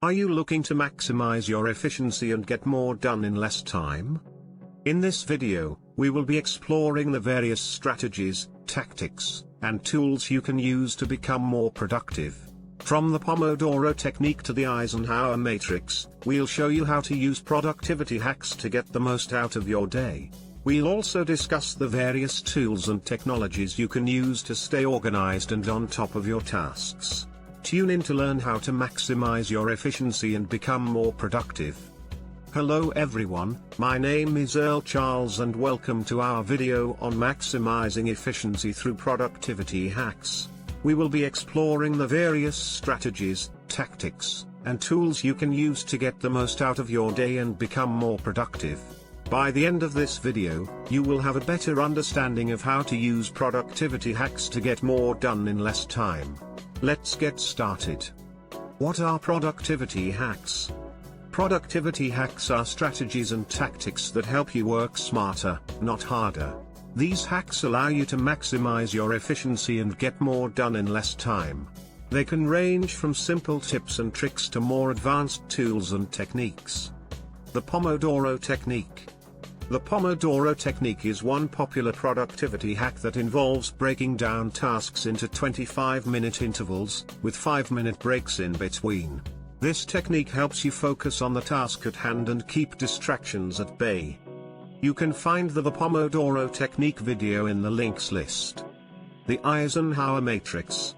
Are you looking to maximize your efficiency and get more done in less time? In this video, we will be exploring the various strategies, tactics, and tools you can use to become more productive. From the Pomodoro Technique to the Eisenhower Matrix, we'll show you how to use productivity hacks to get the most out of your day. We'll also discuss the various tools and technologies you can use to stay organized and on top of your tasks. Tune in to learn how to maximize your efficiency and become more productive. Hello everyone, my name is Earl Charles and welcome to our video on maximizing efficiency through productivity hacks. We will be exploring the various strategies, tactics, and tools you can use to get the most out of your day and become more productive. By the end of this video, you will have a better understanding of how to use productivity hacks to get more done in less time. Let's get started. What are productivity hacks? Productivity hacks are strategies and tactics that help you work smarter, not harder. These hacks allow you to maximize your efficiency and get more done in less time. They can range from simple tips and tricks to more advanced tools and techniques. The Pomodoro Technique. The Pomodoro Technique is one popular productivity hack that involves breaking down tasks into 25-minute intervals, with 5-minute breaks in between. This technique helps you focus on the task at hand and keep distractions at bay. You can find the Pomodoro Technique video in the links list. The Eisenhower Matrix.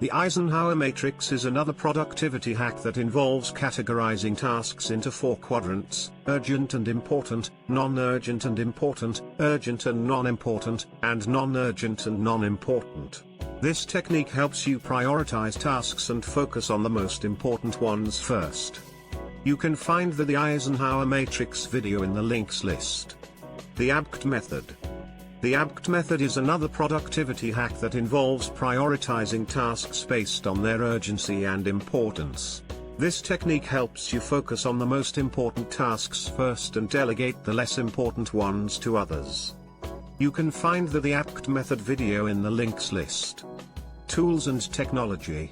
The Eisenhower Matrix is another productivity hack that involves categorizing tasks into 4 quadrants: urgent and important, non-urgent and important, urgent and non-important, and non-urgent and non-important. This technique helps you prioritize tasks and focus on the most important ones first. You can find the Eisenhower Matrix video in the links list. The ABCT method. The ABCT method is another productivity hack that involves prioritizing tasks based on their urgency and importance. This technique helps you focus on the most important tasks first and delegate the less important ones to others. You can find the ABCT method video in the links list. Tools and technology.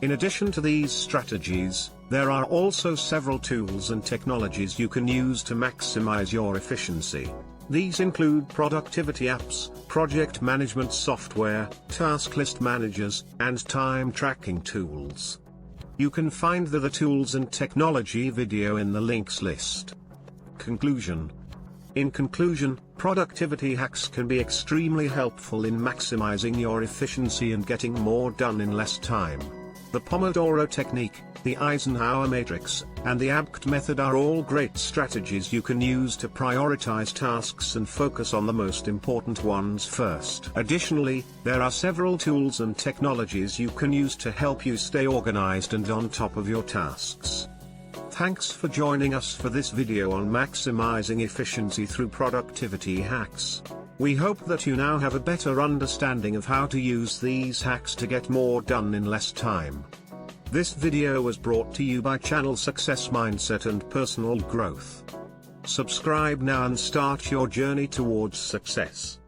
In addition to these strategies, there are also several tools and technologies you can use to maximize your efficiency. These include productivity apps, project management software, task list managers, and time tracking tools. You can find the tools and technology video in the links list. Conclusion. In conclusion, productivity hacks can be extremely helpful in maximizing your efficiency and getting more done in less time. The Pomodoro Technique, the Eisenhower Matrix, and the ABCT method are all great strategies you can use to prioritize tasks and focus on the most important ones first. Additionally, there are several tools and technologies you can use to help you stay organized and on top of your tasks. Thanks for joining us for this video on maximizing efficiency through productivity hacks. We hope that you now have a better understanding of how to use these hacks to get more done in less time. This video was brought to you by Channel Success Mindset and Personal Growth. Subscribe now and start your journey towards success.